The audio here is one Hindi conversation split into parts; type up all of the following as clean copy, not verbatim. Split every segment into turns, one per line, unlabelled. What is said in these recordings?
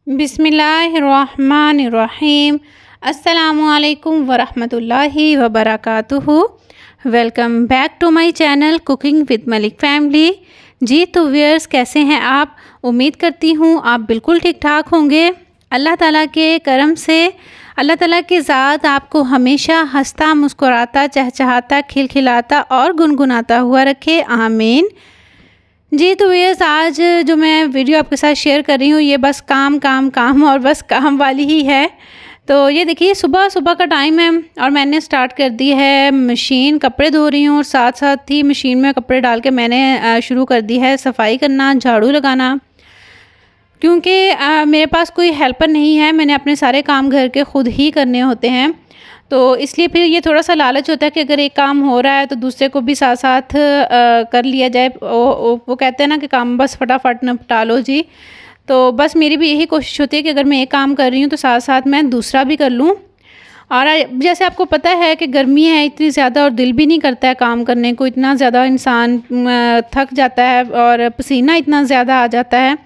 बिस्मिल्लाहिर्रहमानिर्रहीम। अस्सलामुअलैकुम वरहमतुल्लाहि वबरकातुहू। Welcome back to my channel cooking with Malik family. जी तो व्यूअर्स, कैसे हैं आप? उम्मीद करती हूँ आप बिल्कुल ठीक ठाक होंगे। अल्लाह ताला के करम से अल्लाह ताला की ज़ात आपको हमेशा हंसता मुस्कुराता चहचहाता खिलखिलाता और गुनगुनाता हुआ रखे, आमीन। जी तो व्यूअर्स, आज जो मैं वीडियो आपके साथ शेयर कर रही हूँ ये बस काम काम काम और बस काम वाली ही है। तो ये देखिए, सुबह सुबह का टाइम है और मैंने स्टार्ट कर दी है मशीन, कपड़े धो रही हूँ और साथ साथ ही मशीन में कपड़े डाल के मैंने शुरू कर दी है सफाई करना, झाड़ू लगाना। क्योंकि मेरे पास कोई हेल्पर नहीं है, मैंने अपने सारे काम घर के ख़ुद ही करने होते हैं। तो इसलिए फिर ये थोड़ा-सा लालच होता है कि अगर एक काम हो रहा है तो दूसरे को भी साथ-साथ कर लिया जाए। वो कहते हैं ना कि काम बस फटाफट निपटा लो जी। तो बस मेरी भी यही कोशिश होती है कि अगर मैं एक काम कर रही हूँ तो साथ-साथ मैं दूसरा भी कर लूँ। और जैसे आपको पता है कि गर्मी है इतनी ज़्यादा और दिल भी नहीं करता है काम करने को, इतना ज़्यादा इंसान थक जाता है और पसीना इतना ज़्यादा आ जाता है।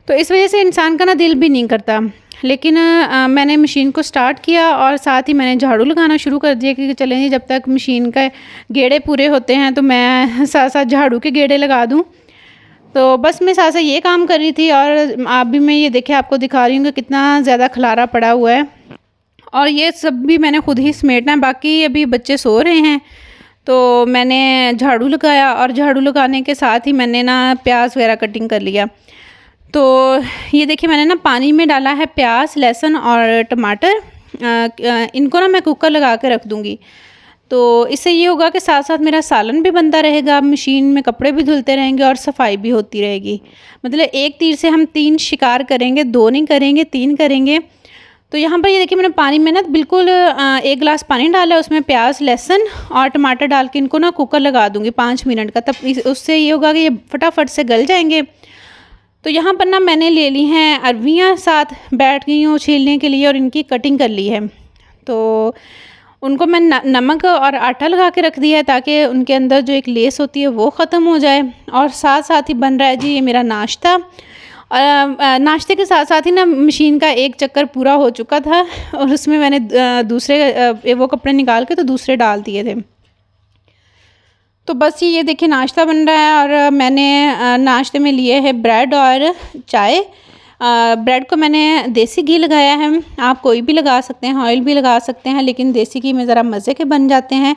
तो इस वजह से इंसान का ना दिल भी नहीं करता। लेकिन मैंने मशीन को स्टार्ट किया और साथ ही मैंने झाड़ू लगाना शुरू कर दिया कि चलें जी, जब तक मशीन का गेड़े पूरे होते हैं तो मैं साथ साथ झाड़ू के गेड़े लगा दूं। तो बस मैं साथ साथ ये काम कर रही थी और अभी मैं ये देखिए आपको दिखा रही हूँ कि कितना ज़्यादा खलारा पड़ा हुआ है और ये सब भी मैंने खुद ही समेटना है। बाकी अभी बच्चे सो रहे हैं तो मैंने झाड़ू लगाया और झाड़ू लगाने के साथ ही मैंने ना प्याज वगैरह कटिंग कर लिया। तो ये देखिए, मैंने ना पानी में डाला है प्याज, लहसुन और टमाटर। इनको ना मैं कुकर लगा के रख दूँगी। तो इससे ये होगा कि साथ साथ मेरा सालन भी बनता रहेगा, मशीन में कपड़े भी धुलते रहेंगे और सफाई भी होती रहेगी। मतलब एक तीर से हम 3 शिकार करेंगे, 2 नहीं करेंगे, 3 करेंगे। तो यहाँ पर ये देखिए, मैंने पानी में ना बिल्कुल 1 गिलास पानी डाला है, उसमें प्याज, लहसुन और टमाटर डाल के इनको ना कुकर लगा दूँगी 5 मिनट का। तब उससे ये होगा कि ये फटाफट से गल जाएँगे। तो यहाँ पर ना मैंने ले ली हैं अरवियाँ, साथ बैठ गई हूँ छीलने के लिए और इनकी कटिंग कर ली है। तो उनको मैं नमक और आटा लगा के रख दिया है ताकि उनके अंदर जो एक लेस होती है वो ख़त्म हो जाए। और साथ साथ ही बन रहा है जी ये मेरा नाश्ता। नाश्ते के साथ साथ ही ना मशीन का एक चक्कर पूरा हो चुका था और उसमें मैंने दूसरे वो कपड़े निकाल के तो दूसरे डाल दिए थे। तो बस ये देखिए नाश्ता बन रहा है और मैंने नाश्ते में लिए है ब्रेड और चाय। ब्रेड को मैंने देसी घी लगाया है, आप कोई भी लगा सकते हैं, ऑयल भी लगा सकते हैं, लेकिन देसी घी में ज़रा मज़े के बन जाते हैं।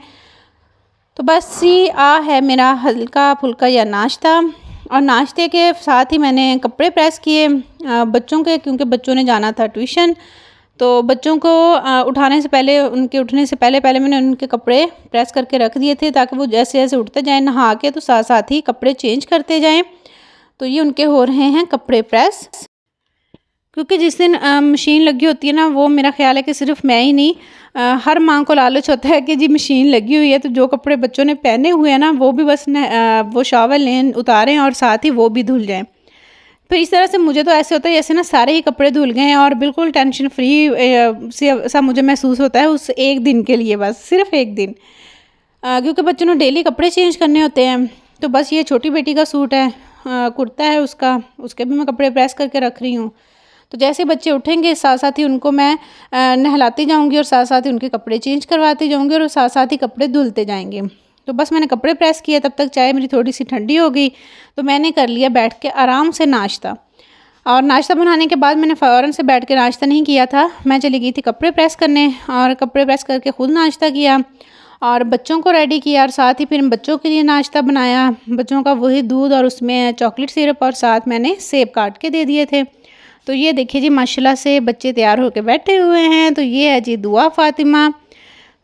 तो बस ये है मेरा हल्का फुल्का या नाश्ता। और नाश्ते के साथ ही मैंने कपड़े प्रेस किए बच्चों के, क्योंकि बच्चों ने जाना था ट्यूशन। तो बच्चों को उठाने से पहले, उनके उठने से पहले पहले मैंने उनके कपड़े प्रेस करके रख दिए थे ताकि वो जैसे जैसे उठते जाएं नहा के तो साथ साथ ही कपड़े चेंज करते जाएं। तो ये उनके हो रहे हैं कपड़े प्रेस। क्योंकि जिस दिन मशीन लगी होती है ना, वो मेरा ख्याल है कि सिर्फ मैं ही नहीं, हर माँ को लालच होता है कि जी मशीन लगी हुई है तो जो कपड़े बच्चों ने पहने हुए हैं ना वो भी बस वो शावर लें, उतारें और साथ ही वो भी धुल जाएं। फिर इस तरह से मुझे तो ऐसे होता है जैसे ना सारे ही कपड़े धुल गए हैं और बिल्कुल टेंशन फ्री सा मुझे महसूस होता है उस एक दिन के लिए, बस सिर्फ एक दिन। क्योंकि बच्चों ने डेली कपड़े चेंज करने होते हैं। तो बस ये छोटी बेटी का सूट है, कुर्ता है उसका, उसके भी मैं कपड़े प्रेस करके रख रही हूँ। तो जैसे बच्चे उठेंगे साथ साथ ही उनको मैं नहलाती जाऊँगी और साथ साथ ही उनके कपड़े चेंज करवाती जाऊँगी और साथ साथ ही कपड़े धुलते जाएंगे। तो बस मैंने कपड़े प्रेस किए, तब तक चाय मेरी थोड़ी सी ठंडी हो गई तो मैंने कर लिया बैठ के आराम से नाश्ता। और नाश्ता बनाने के बाद मैंने फ़ौरन से बैठ के नाश्ता नहीं किया था, मैं चली गई थी कपड़े प्रेस करने और कपड़े प्रेस करके ख़ुद नाश्ता किया और बच्चों को रेडी किया और साथ ही फिर बच्चों के लिए नाश्ता बनाया। बच्चों का वही दूध और उसमें चॉकलेट सिरप और साथ मैंने सेब काट के दे दिए थे। तो ये देखिए जी, माशाल्लाह से बच्चे तैयार होकर बैठे हुए हैं। तो ये है जी दुआ फ़ातिमा।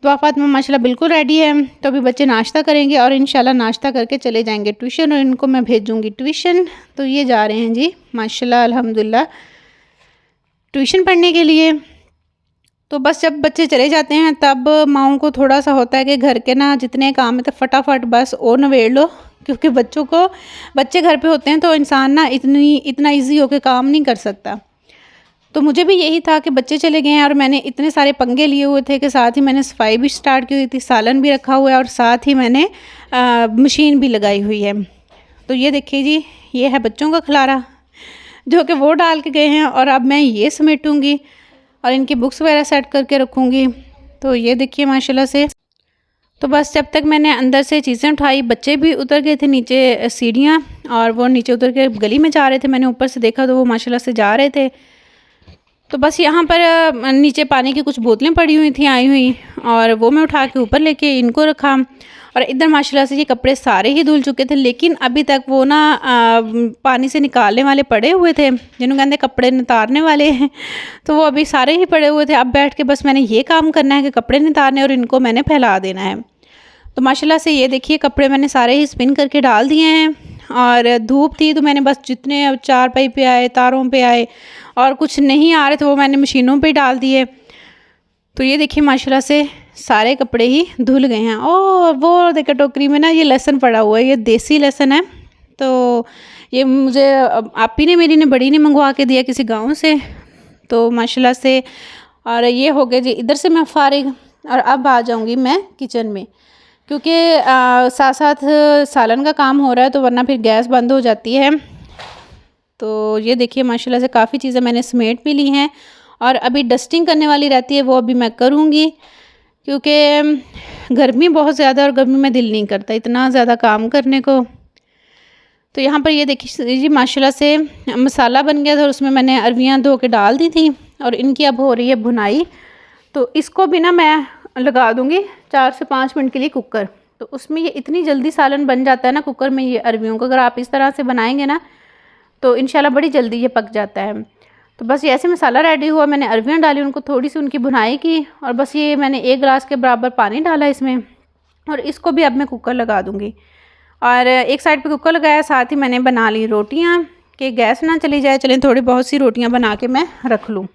दुआ फ़ातिमा माशाल्लाह बिल्कुल रेडी है। तो अभी बच्चे नाश्ता करेंगे और इंशाल्लाह नाश्ता करके चले जाएंगे ट्यूशन और इनको मैं भेजूँगी ट्यूशन। तो ये जा रहे हैं जी माशाल्लाह अल्हम्दुलिल्लाह ट्यूशन पढ़ने के लिए। तो बस जब बच्चे चले जाते हैं तब माँओं को थोड़ा सा होता है कि घर के ना जितने काम है तो फटाफट बस और नवेड़ लो, क्योंकि बच्चे घर पे होते हैं तो इंसान ना इतना इजी होकर काम नहीं कर सकता। तो मुझे भी यही था कि बच्चे चले गए हैं और मैंने इतने सारे पंगे लिए हुए थे कि साथ ही मैंने सफाई भी स्टार्ट की हुई थी, सालन भी रखा हुआ है और साथ ही मैंने मशीन भी लगाई हुई है। तो ये देखिए जी, ये है बच्चों का खलारा। जो कि वो डाल के गए हैं। और अब मैं ये समेटूँगी और इनकी बुक्स वगैरह सेट करके रखूँगी। तो ये देखिए माशाल्लाह से। तो बस जब तक मैंने अंदर से चीज़ें उठाई, बच्चे भी उतर गए थे नीचे सीढ़ियाँ, और वो नीचे उतर के गली में जा रहे थे। मैंने ऊपर से देखा तो वो माशाल्लाह से जा रहे थे। तो बस यहाँ पर नीचे पानी की कुछ बोतलें पड़ी हुई थी आई हुई, और वो मैं उठा के ऊपर लेके इनको रखा। और इधर माशाल्लाह से ये कपड़े सारे ही धुल चुके थे, लेकिन अभी तक वो ना पानी से निकालने वाले पड़े हुए थे, जिन्होंने कहते कपड़े नितारने वाले हैं। तो वो अभी सारे ही पड़े हुए थे। अब बैठ के बस मैंने ये काम करना है कि कपड़े नितारने और इनको मैंने फैला देना है। तो माशाल्लाह से ये देखिए कपड़े मैंने सारे ही स्पिन करके डाल दिए हैं। और धूप थी तो मैंने बस जितने चारपाई पे आए, तारों पे आए, और कुछ नहीं आ रहे थे वो मैंने मशीनों पे डाल दिए। तो ये देखिए माशाल्लाह से सारे कपड़े ही धुल गए हैं। और वो देखिए टोकरी में ना ये लहसुन पड़ा हुआ है, ये देसी लहसुन है। तो ये मुझे आपी ने मेरी ने बड़ी ने मंगवा के दिया किसी गाँव से। तो माशाल्लाह से और ये हो गए जी इधर से मैं फारिग। और अब आ जाऊँगी मैं किचन में, क्योंकि साथ साथ सालन का काम हो रहा है, तो वरना फिर गैस बंद हो जाती है। तो ये देखिए माशाल्लाह से काफ़ी चीज़ें मैंने समेट भी ली हैं, और अभी डस्टिंग करने वाली रहती है, वो अभी मैं करूँगी, क्योंकि गर्मी बहुत ज़्यादा और गर्मी में दिल नहीं करता इतना ज़्यादा काम करने को। तो यहाँ पर ये देखिए जी माशाल्लाह से मसाला बन गया था, और उसमें मैंने अरवियाँ धो के डाल दी थी, और इनकी अब हो रही है भुनाई। तो इसको भी ना मैं लगा दूँगी 4 से 5 मिनट के लिए कुकर। तो उसमें ये इतनी जल्दी सालन बन जाता है ना कुकर में, ये अरवियों को अगर आप इस तरह से बनाएंगे ना तो इंशाल्लाह बड़ी जल्दी ये पक जाता है। तो बस ऐसे मसाला रेडी हुआ, मैंने अरवियाँ डाली, उनको थोड़ी सी उनकी भुनाई की, और बस ये मैंने 1 गिलास के बराबर पानी डाला इसमें, और इसको भी अब मैं कुकर लगा दूँगी। और एक साइड पे कुकर लगाया, साथ ही मैंने बना ली रोटियाँ कि गैस ना चली जाए। चलें थोड़ी बहुत सी रोटियाँ बना के मैं रख लूँ।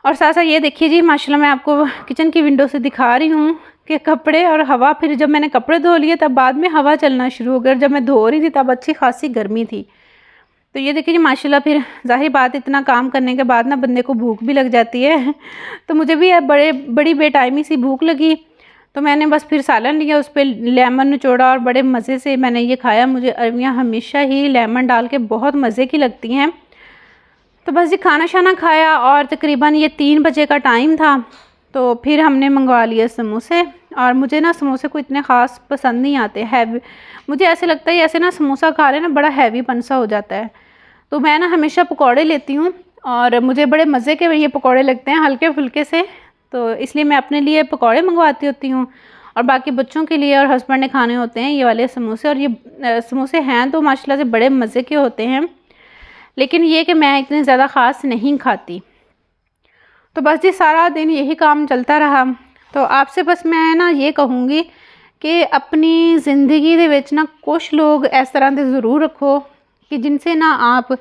और साथ साथ ये देखिए जी माशाल्लाह मैं आपको किचन की विंडो से दिखा रही हूँ कि कपड़े और हवा, फिर जब मैंने कपड़े धो लिए तब बाद में हवा चलना शुरू हो गया। जब मैं धो रही थी तब अच्छी खासी गर्मी थी। तो ये देखिए जी माशाल्लाह फिर ज़ाहिर बात इतना काम करने के बाद ना बंदे को भूख भी लग जाती है। तो मुझे भी अब बड़ी बेटाइमी सी भूख लगी, तो मैंने बस फिर सालन लिया, उस पर लेमन निचोड़ा और बड़े मज़े से मैंने ये खाया। मुझे अरवियाँ हमेशा ही लेमन डाल के बहुत मज़े की लगती हैं। तो बस जी खाना शाना खाया, और तकरीबन ये 3 बजे का टाइम था। तो फिर हमने मंगवा लिए समोसे, और मुझे ना समोसे को इतने ख़ास पसंद नहीं आते, हैवी। मुझे ऐसे लगता है ऐसे ना समोसा खा ले ना बड़ा हैवी पनसा हो जाता है। तो मैं ना हमेशा पकौड़े लेती हूँ, और मुझे बड़े मज़े के ये पकौड़े लगते हैं हल्के फुल्के से। तो इसलिए मैं अपने लिए पकौड़े मंगवाती होती हूँ, और बाकी बच्चों के लिए और हस्बैंड ने खाने होते हैं ये वाले समोसे। और ये समोसे हैं तो माशाल्लाह से बड़े मज़े के होते हैं, लेकिन ये कि मैं इतने ज़्यादा ख़ास नहीं खाती। तो बस जी सारा दिन यही काम चलता रहा। तो आपसे बस मैं ना ये कहूँगी कि अपनी ज़िंदगी दे विच ना कुछ लोग इस तरह के ज़रूर रखो कि जिनसे ना आप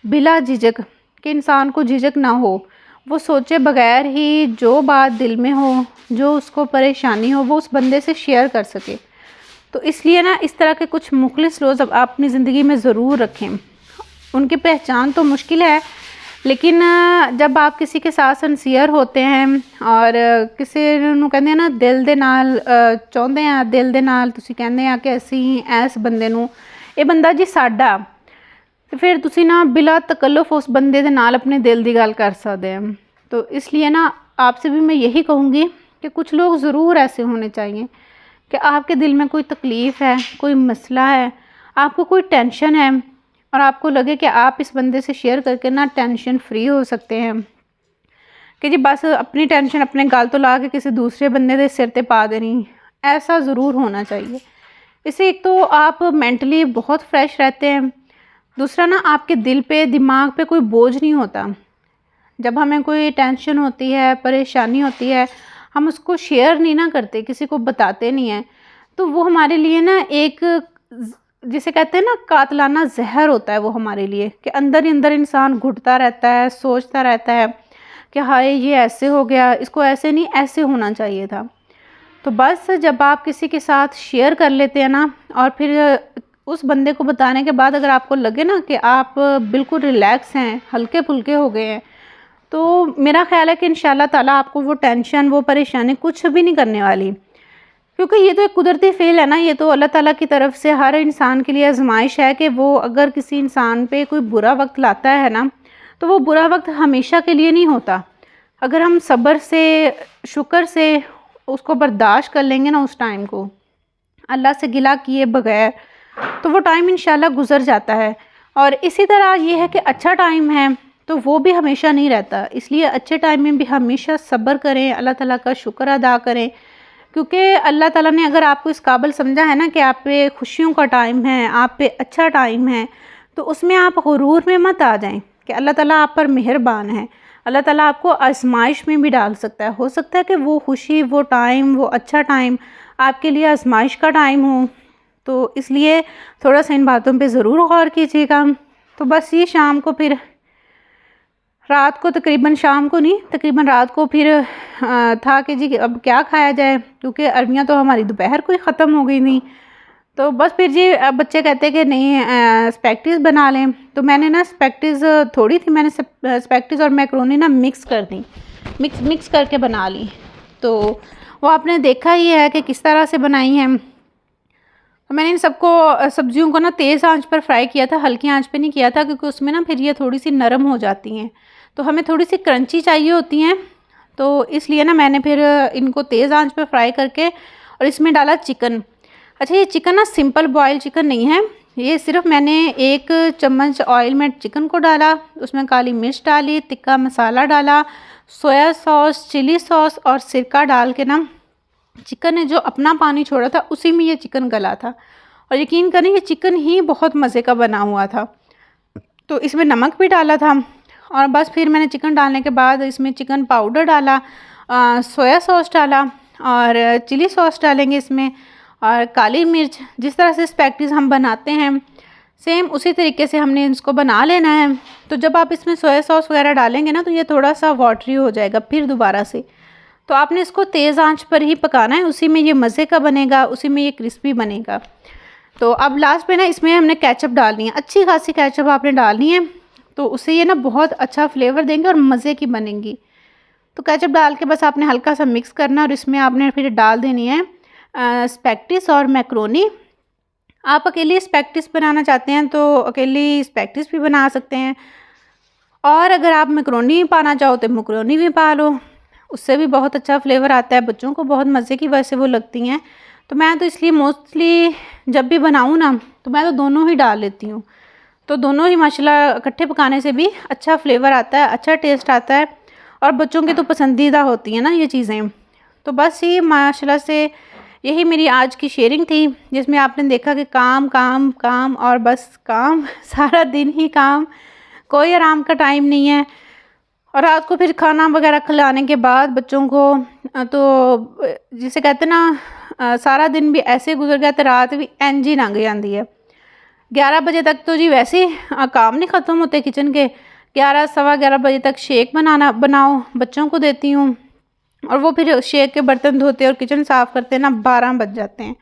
बिला झिझक, कि इंसान को झिझक ना हो, वो सोचे बगैर ही जो बात दिल में हो, जो उसको परेशानी हो, वो उस बंदे से शेयर कर सके। तो इसलिए ना इस तरह के कुछ मुखलिस लोग अब आप अपनी ज़िंदगी में ज़रूर रखें। उनकी पहचान तो मुश्किल है, लेकिन जब आप किसी के साथ सिंसियर होते हैं, और किसी ਨੂੰ ਕਹਿੰਦੇ ਨਾ ਦਿਲ ਦੇ ਨਾਲ ਚਾਹੁੰਦੇ ਆ, ਦਿਲ ਦੇ ਨਾਲ ਤੁਸੀਂ ਕਹਿੰਦੇ ਆ ਕਿ ਅਸੀਂ ਇਸ ਬੰਦੇ ਨੂੰ, ਇਹ ਬੰਦਾ ਜੀ ਸਾਡਾ, तो फिर तुसी ना बिला तकल्लुफ़ उस बंदे दे नाल अपने दिल की गल कर सकते हैं। तो इसलिए ना आपसे भी मैं यही कहूँगी कि कुछ लोग ज़रूर ऐसे होने चाहिए कि आपके दिल में कोई तकलीफ़ है, कोई मसला है, आपको कोई टेंशन है, और आपको लगे कि आप इस बंदे से शेयर करके ना टेंशन फ्री हो सकते हैं, कि जी बस अपनी टेंशन अपने गल तो ला के किसी दूसरे बंदे के सिर पर पा देनी। ऐसा ज़रूर होना चाहिए। इससे एक तो आप मेंटली बहुत फ्रेश रहते हैं, दूसरा ना आपके दिल पे, दिमाग पे कोई बोझ नहीं होता। जब हमें कोई टेंशन होती है, परेशानी होती है, हम उसको शेयर नहीं ना करते, किसी को बताते नहीं हैं, तो वो हमारे लिए ना एक, जिसे कहते हैं ना कातलाना जहर होता है वो हमारे लिए, कि अंदर ही अंदर इंसान घुटता रहता है, सोचता रहता है कि हाय ये ऐसे हो गया, इसको ऐसे नहीं ऐसे होना चाहिए था। तो बस जब आप किसी के साथ शेयर कर लेते हैं ना, और फिर उस बंदे को बताने के बाद अगर आपको लगे ना कि आप बिल्कुल रिलैक्स हैं, हल्के फुल्के हो गए हैं, तो मेरा ख़्याल है कि इंशाल्लाह ताला आपको वो टेंशन, वो परेशानी कुछ भी नहीं करने वाली। क्योंकि ये तो एक कुदरती फ़ेल है ना, ये तो अल्लाह ताला की तरफ से हर इंसान के लिए आजमाइश है कि वो अगर किसी इंसान पे कोई बुरा वक्त लाता है ना, तो वो बुरा वक्त हमेशा के लिए नहीं होता। अगर हम सब्र से, शुक्र से उसको बर्दाश्त कर लेंगे ना, उस टाइम को अल्लाह से गिला किए बगैर, तो वो टाइम इंशाल्लाह गुज़र जाता है। और इसी तरह ये है कि अच्छा टाइम है तो वो भी हमेशा नहीं रहता, इसलिए अच्छे टाइम में भी हमेशा सब्र करें, अल्लाह ताला का शुक्र अदा करें। क्योंकि अल्लाह ताला ने अगर आपको इस काबिल समझा है ना कि आप पे खुशियों का टाइम है, आप पे अच्छा टाइम है, तो उसमें आप गुरूर में मत आ जाएं कि अल्लाह ताला आप पर मेहरबान है। अल्लाह ताला आपको आजमाइश में भी डाल सकता है, हो सकता है कि वो खुशी, वो टाइम, वो अच्छा टाइम आपके लिए आजमाइश का टाइम हो। तो इसलिए थोड़ा सा इन बातों पे ज़रूर गौर कीजिएगा। तो बस ये शाम को फिर रात को, तकरीबन शाम को नहीं, तकरीबन रात को फिर था कि जी अब क्या खाया जाए, क्योंकि अरबियाँ तो हमारी दोपहर को ही ख़त्म हो गई थी। तो बस फिर जी अब बच्चे कहते कि नहीं स्पैगेटीज़ बना लें। तो मैंने ना स्पैगेटीज़ थोड़ी थी, मैंने स्पैगेटीज़ और मैकरोनी ना मिक्स कर दी, मिक्स करके बना ली। तो वो आपने देखा ही है कि किस तरह से बनाई हैं। तो मैंने इन सबको सब्जियों को ना तेज़ आंच पर फ्राई किया था, हल्की आंच पे नहीं किया था, क्योंकि उसमें ना फिर ये थोड़ी सी नरम हो जाती हैं, तो हमें थोड़ी सी क्रंची चाहिए होती हैं। तो इसलिए ना मैंने फिर इनको तेज़ आंच पे फ्राई करके और इसमें डाला चिकन। अच्छा, ये चिकन ना सिंपल बॉयल चिकन नहीं है, ये सिर्फ मैंने 1 चम्मच ऑयल में चिकन को डाला, उसमें काली मिर्च डाली, तिक्का मसाला डाला, सोया सॉस, चिली सॉस और सिरका डाल के ना चिकन ने जो अपना पानी छोड़ा था उसी में ये चिकन गला था। और यकीन करें ये चिकन ही बहुत मज़े का बना हुआ था। तो इसमें नमक भी डाला था, और बस फिर मैंने चिकन डालने के बाद इसमें चिकन पाउडर डाला, सोया सॉस डाला और चिली सॉस डालेंगे इसमें, और काली मिर्च। जिस तरह से स्पैगेटीज़ हम बनाते हैं सेम उसी तरीके से हमने इसको बना लेना है। तो जब आप इसमें सोया सॉस वगैरह डालेंगे ना, तो ये थोड़ा सा वाटरी हो जाएगा फिर दोबारा से। तो आपने इसको तेज़ आंच पर ही पकाना है, उसी में ये मज़े का बनेगा, उसी में ये क्रिस्पी बनेगा। तो अब लास्ट में ना इसमें हमने केचप डालनी है, अच्छी खासी केचप आपने डालनी है, तो उससे ये ना बहुत अच्छा फ्लेवर देंगे और मज़े की बनेंगी। तो केचप डाल के बस आपने हल्का सा मिक्स करना, और इसमें आपने फिर डाल देनी है स्पैगेटीज़ और मैकरोनी। आप अकेली स्पैगेटीज़ बनाना चाहते हैं तो अकेली स्पैगेटीज़ भी बना सकते हैं, और अगर आप मैकरोनी पाना चाहो तो मैकरोनी भी पा लो, उससे भी बहुत अच्छा फ्लेवर आता है, बच्चों को बहुत मज़े की वैसे वो लगती हैं। तो मैं तो इसलिए मोस्टली जब भी बनाऊँ ना, तो मैं तो दोनों ही डाल लेती हूँ। तो दोनों ही माशाल्लाह इकट्ठे पकाने से भी अच्छा फ्लेवर आता है, अच्छा टेस्ट आता है, और बच्चों की तो पसंदीदा होती हैं ना ये चीज़ें। तो बस ये माशाल्लाह से यही मेरी आज की शेयरिंग थी, जिसमें आपने देखा कि काम काम काम और बस काम सारा दिन ही काम, कोई आराम का टाइम नहीं है। और रात को फिर खाना वगैरह खिलाने के बाद बच्चों को तो जिसे कहते हैं ना सारा दिन भी ऐसे गुजर गया, तो रात भी इंज ही लंघ जाती है। 11 बजे तक तो जी वैसे ही काम नहीं ख़त्म होते किचन के। 11 सवा 11 बजे तक शेक बनाओ बच्चों को देती हूँ, और वो फिर शेक के बर्तन धोते और किचन साफ़ करते ना 12 बज जाते हैं।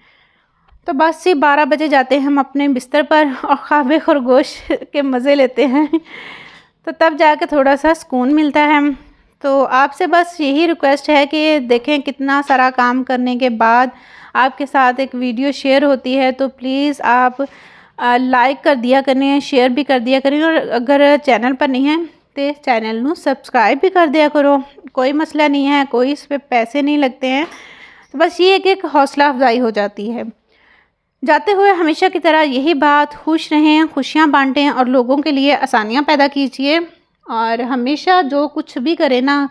तो बस ही 12 बजे जाते हैं हम अपने बिस्तर पर और ख्वाब खरगोश के मज़े लेते हैं। तो तब जाके थोड़ा सा सुकून मिलता है। तो आपसे बस यही रिक्वेस्ट है कि देखें कितना सारा काम करने के बाद आपके साथ एक वीडियो शेयर होती है, तो प्लीज़ आप लाइक कर दिया करें, शेयर भी कर दिया करें, और अगर चैनल पर नहीं है तो चैनल को सब्सक्राइब भी कर दिया करो। कोई मसला नहीं है, कोई इस पर पैसे नहीं लगते हैं। तो बस ये एक हौसला अफजाई हो जाती है। जाते हुए हमेशा की तरह यही बात, खुश रहें, खुशियाँ बांटें और लोगों के लिए आसानियाँ पैदा कीजिए। और हमेशा जो कुछ भी करें ना,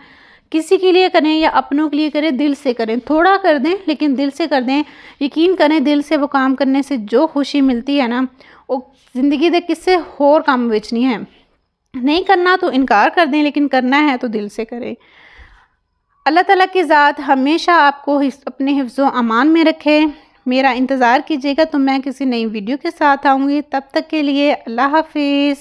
किसी के लिए करें या अपनों के लिए करें, दिल से करें। थोड़ा कर दें लेकिन दिल से कर दें। यकीन करें दिल से वो काम करने से जो खुशी मिलती है ना, वो ज़िंदगी दे किससे और काम बेचनी है। नहीं करना तो इनकार कर दें, लेकिन करना है तो दिल से करें। अल्लाह ताला की ज़ात हमेशा आपको अपने हिफ्ज़ो अमान में रखे। मेरा इंतज़ार कीजिएगा, तो मैं किसी नई वीडियो के साथ आऊँगी। तब तक के लिए अल्लाह हाफिज़।